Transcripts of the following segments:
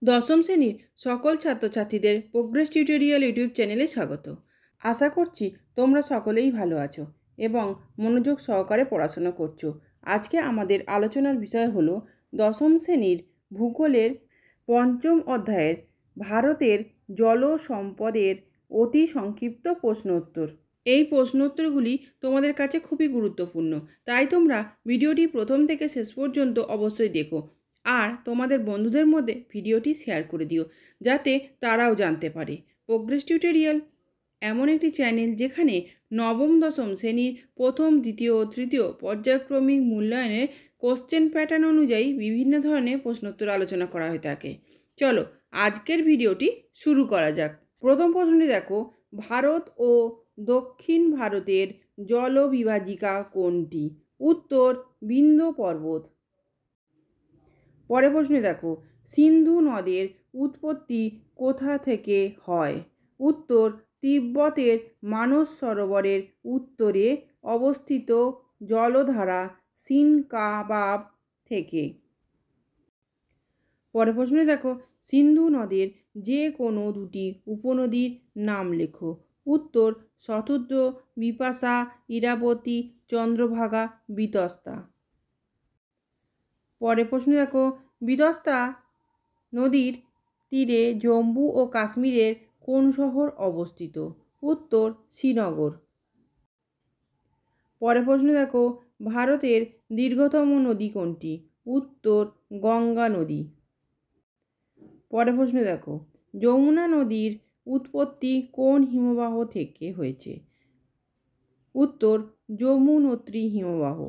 দশম শ্রেণীর সকল ছাত্রছাত্রীদের প্রোগ্রেস টিউটোরিয়াল ইউটিউব চ্যানেলে স্বাগত। আশা করছি তোমরা সকলেই ভালো আছো এবং মনোযোগ সহকারে পড়াশোনা করছো। আজকে আমাদের আলোচনার বিষয় হলো দশম শ্রেণীর ভূগোলের পঞ্চম অধ্যায়ের ভারতের জল সম্পদের অতি সংক্ষিপ্ত প্রশ্নোত্তর। এই প্রশ্নোত্তরগুলি তোমাদের কাছে খুবই গুরুত্বপূর্ণ, তাই তোমরা ভিডিওটি প্রথম থেকে শেষ পর্যন্ত অবশ্যই দেখো আর তোমাদের বন্ধুদের মধ্যে ভিডিওটি শেয়ার করে দিও যাতে তারাও জানতে পারে। প্রোগ্রেস টিউটোরিয়াল এমন একটি চ্যানেল যেখানে নবম দশম শ্রেণীর প্রথম, দ্বিতীয় ও তৃতীয় পর্যায়ক্রমিক মূল্যায়নের কোশ্চেন প্যাটার্ন অনুযায়ী বিভিন্ন ধরনের প্রশ্নোত্তর আলোচনা করা হয়ে থাকে। চলো আজকের ভিডিওটি শুরু করা যাক। প্রথম প্রশ্নটি দেখো, ভারত ও দক্ষিণ ভারতের জলবিভাজিকা কোনটি? উত্তর বিন্ধ্য পর্বত। পরের প্রশ্নে দেখো, সিন্ধু নদের উৎপত্তি কোথা থেকে হয়? উত্তর তিব্বতের মানস সরোবরের উত্তরে অবস্থিত জলধারা সিনকাবাব থেকে। পরের প্রশ্নে দেখো, সিন্ধু নদের যে কোনো দুটি উপনদীর নাম লেখো। উত্তর শতদ্র, বিপাশা, ইরাবতী, চন্দ্রভাগা, বিতস্তা। পরের প্রশ্ন দেখো, বিতস্তা নদীর তীরে জম্মু ও কাশ্মীরের কোন শহর অবস্থিত? উত্তর শ্রীনগর। পরের প্রশ্ন দেখো, ভারতের দীর্ঘতম নদী কোনটি? উত্তর গঙ্গা নদী। পরের প্রশ্ন দেখো, যমুনা নদীর উৎপত্তি কোন হিমবাহ থেকে হয়েছে? উত্তর যমুনোত্রী হিমবাহ।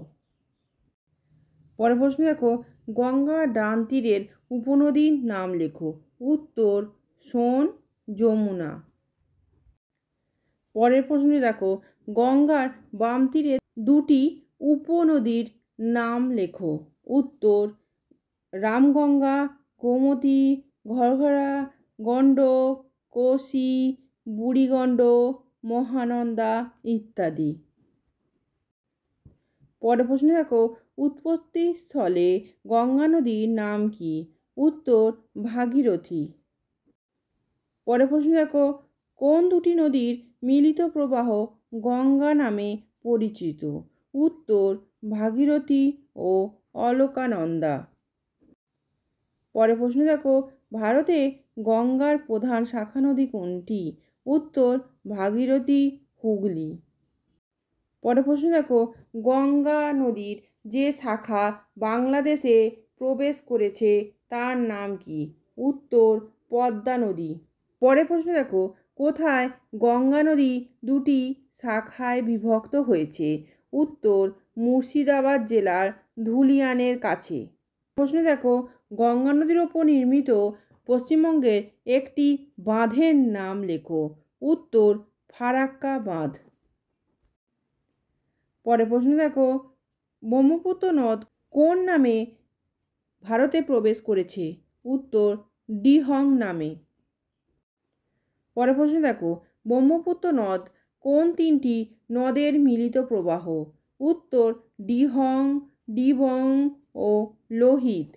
পরের প্রশ্ন দেখো, গঙ্গার ডান তীরের উপনদীর নাম লেখো। উত্তর সোন, যমুনা। পরের প্রশ্নে দেখো, গঙ্গার বাম তীরে দুটি উপনদীর নাম লেখো। উত্তর রামগঙ্গা, গোমতী, ঘরঘরা, গণ্ডক, কোশি, বুড়িগণ্ডক, মহানন্দা ইত্যাদি। পরের প্রশ্নে দেখো, উৎপত্তিস্থলে গঙ্গা নদীর নাম কি? উত্তর ভাগীরথী। পরের প্রশ্ন দেখো, কোন দুটি নদীর মিলিত প্রবাহ গঙ্গা নামে পরিচিত? উত্তর ভাগীরথী ও অলকানন্দা। পরের প্রশ্ন দেখো, ভারতে গঙ্গার প্রধান শাখা নদী কোনটি? উত্তর ভাগীরথী, হুগলি। পরের প্রশ্ন দেখো, গঙ্গা নদীর যে শাখা বাংলাদেশে প্রবেশ করেছে তার নাম কি? উত্তর পদ্মা নদী। পরের প্রশ্ন দেখো, কোথায় গঙ্গা নদী দুটি শাখায় বিভক্ত হয়েছে? উত্তর মুর্শিদাবাদ জেলার ধুলিয়ানের কাছে। প্রশ্ন দেখো, গঙ্গা নদীর ওপর নির্মিত পশ্চিমবঙ্গের একটি বাঁধের নাম লেখো। উত্তর ফারাক্কা বাঁধ। পরের প্রশ্ন দেখো, ব্রহ্মপুত্র নদ কোন নামে ভারতে প্রবেশ করেছে? উত্তর ডিহং নামে। পরের প্রশ্ন দেখো, ব্রহ্মপুত্র নদ কোন তিনটি নদের মিলিত প্রবাহ? উত্তর ডিহং, ডিবং ও লোহিত।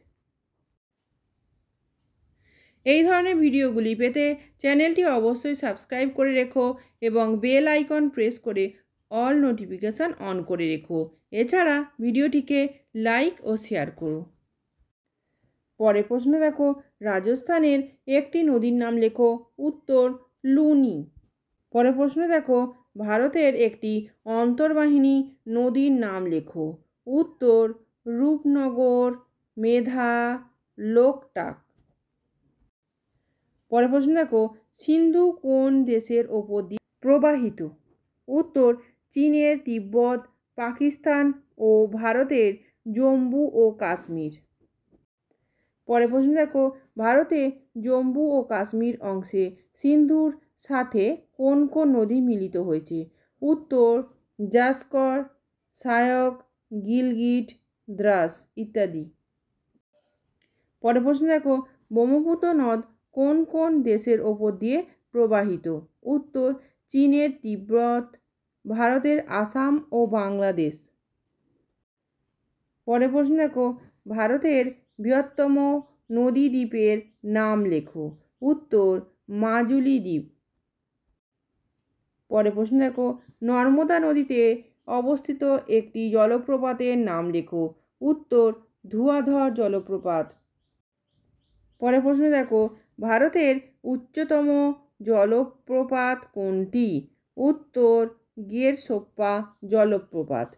এই ধরনের ভিডিওগুলি পেতে চ্যানেলটি অবশ্যই সাবস্ক্রাইব করে রেখো এবং বেল আইকন প্রেস করে অল নোটিফিকেশান অন করে রেখো। এছাড়া ভিডিওটিকে লাইক ও শেয়ার করো। পরের প্রশ্ন দেখো, রাজস্থানের একটি নদীর নাম লেখো। উত্তর লুনি। পরের প্রশ্ন দেখো, ভারতের একটি অন্তর্বাহিনী নদীর নাম লেখো। উত্তর রূপনগর, মেধা, লোকটাক। পরের প্রশ্ন দেখো, সিন্ধু কোন দেশের ওপর দিয়ে প্রবাহিত? উত্তর চীনের তিব্বত, পাকিস্তান ও ভারতের জম্মু ও কাশ্মীর। পরের প্রশ্ন দেখো, ভারতে জম্মু ও কাশ্মীর অংশে সিন্ধুর সাথে কোন কোন নদী মিলিত হয়েছে? উত্তর জাস্কর, সহায়ক, গিলগিট, দ্রাস ইত্যাদি। পরের প্রশ্ন দেখো, ব্রহ্মপুত্র নদ কোন কোন দেশের ওপর দিয়ে প্রবাহিত? উত্তর চীনের তিব্বত, ভারতের আসাম ও বাংলাদেশ। পরের প্রশ্ন দেখো, ভারতের বৃহত্তম নদী দ্বীপের নাম লেখো। উত্তর মাজুলি দ্বীপ। পরের প্রশ্ন দেখো, নর্মদা নদীতে অবস্থিত একটি জলপ্রপাতের নাম লেখো। উত্তর ধুয়াধর জলপ্রপাত। পরের প্রশ্ন দেখো, ভারতের উচ্চতম জলপ্রপাত কোনটি? উত্তর গেরসোপ্পা জলপ্রপাত।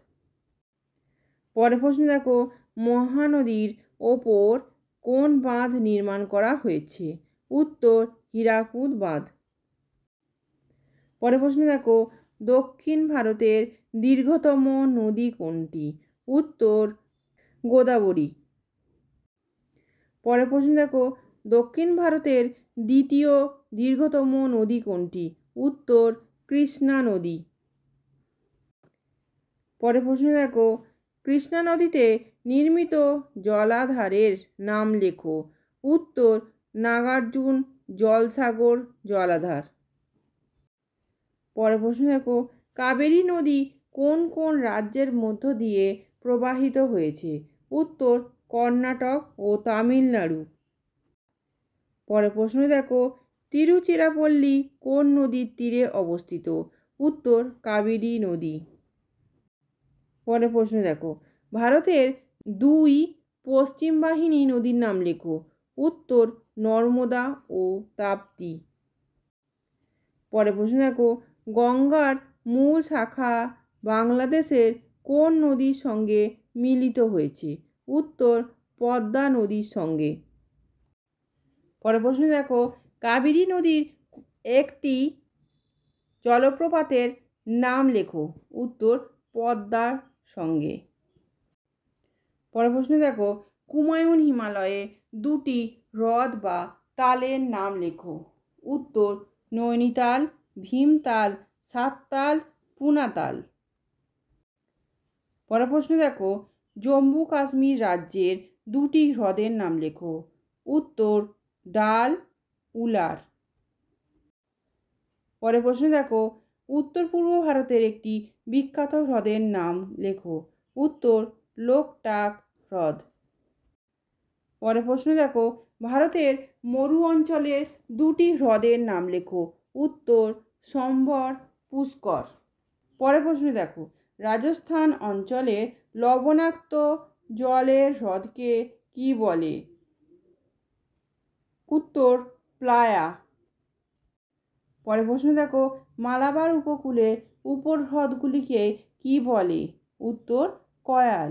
পরের প্রশ্ন দেখো, মহানদীর ওপর কোন বাঁধ নির্মাণ করা হয়েছে? উত্তর হীরাকুদ বাঁধ। পরের প্রশ্ন দেখো, দক্ষিণ ভারতের দীর্ঘতম নদী কোনটি? উত্তর গোদাবরী। পরের প্রশ্ন দেখো, দক্ষিণ ভারতের দ্বিতীয় দীর্ঘতম নদী কোনটি? উত্তর কৃষ্ণা নদী। পরের প্রশ্ন দেখো, কৃষ্ণা নদীতে নির্মিত জলাধারের নাম লেখো। উত্তর নাগার্জুন জলসাগর জলাধার। পরের প্রশ্ন দেখো, কাবেরী নদী কোন কোন রাজ্যের মধ্য দিয়ে প্রবাহিত হয়েছে? উত্তর কর্ণাটক ও তামিলনাড়ু। পরের প্রশ্ন দেখো, তিরুচিরাপল্লী কোন নদীর তীরে অবস্থিত? উত্তর কাবেরী নদী। পরের প্রশ্ন দেখো, ভারতের দুই পশ্চিম বাহিনী নদীর নাম লেখো। উত্তর নর্মদা ও তাপ্তি। পরের প্রশ্ন দেখো, গঙ্গার মূল শাখা বাংলাদেশের কোন নদীর সঙ্গে মিলিত হয়েছে? উত্তর পদ্মা নদীর সঙ্গে। পরের প্রশ্ন দেখো, কাবেরী নদীর একটি জলপ্রপাতের নাম লেখো। উত্তর পদ্মার সঙ্গে। পরের প্রশ্ন দেখো, কুমায়ুন হিমালয়ে দুটি হ্রদ বা তালের নাম লেখো। উত্তর নৈনিতাল ভীমতাল, সাততাল, পুনাতাল। পরের প্রশ্ন দেখো, জম্মু কাশ্মীর রাজ্যের দুটি হ্রদের নাম লেখো। উত্তর ডাল, উলার। পরের প্রশ্ন দেখো, উত্তর পূর্ব ভারতের একটি বিখ্যাত হ্রদের নাম লেখো। উত্তর লোকটাক হ্রদ। পরের প্রশ্ন দেখো, ভারতের মরু অঞ্চলের দুটি হ্রদের নাম লেখো। উত্তর সম্বর, পুষ্কর। পরের প্রশ্ন দেখো, রাজস্থান অঞ্চলের লবণাক্ত জলের হ্রদকে কি বলে? উত্তর প্লায়া। পরের প্রশ্ন দেখো, মালাবার উপকূলের উপহ্রদগুলিকে কি বলে? উত্তর কয়াল।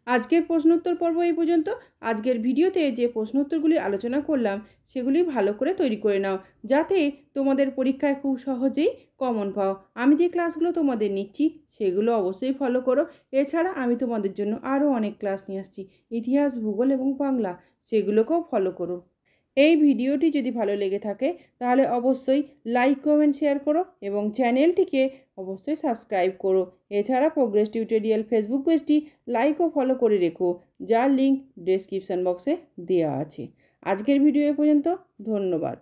আজকের প্রশ্নোত্তর পর্ব এই পর্যন্ত। আজকের ভিডিওতে যে প্রশ্নোত্তরগুলি আলোচনা করলাম সেগুলি ভালো করে তৈরি করে নাও, যাতে তোমাদের পরীক্ষায় খুব সহজেই কমন পাও। আমি যে ক্লাসগুলো তোমাদের নিচ্ছি সেগুলো অবশ্যই ফলো করো। এছাড়া আমি তোমাদের জন্য আরও অনেক ক্লাস নিয়ে আসছি, ইতিহাস, ভূগোল এবং বাংলা, সেগুলোকেও ফলো করো। এই ভিডিওটি যদি ভালো লেগে থাকে তাহলে অবশ্যই লাইক, কমেন্ট, শেয়ার করো এবং চ্যানেলটিকে অবশ্যই সাবস্ক্রাইব করো। এছাড়া প্রোগ্রেস টিউটোরিয়াল ফেসবুক পেজটি লাইক ও ফলো করে রেখো, যার লিঙ্ক ডেসক্রিপশান বক্সে দেওয়া আছে। আজকের ভিডিও এ পর্যন্ত। ধন্যবাদ।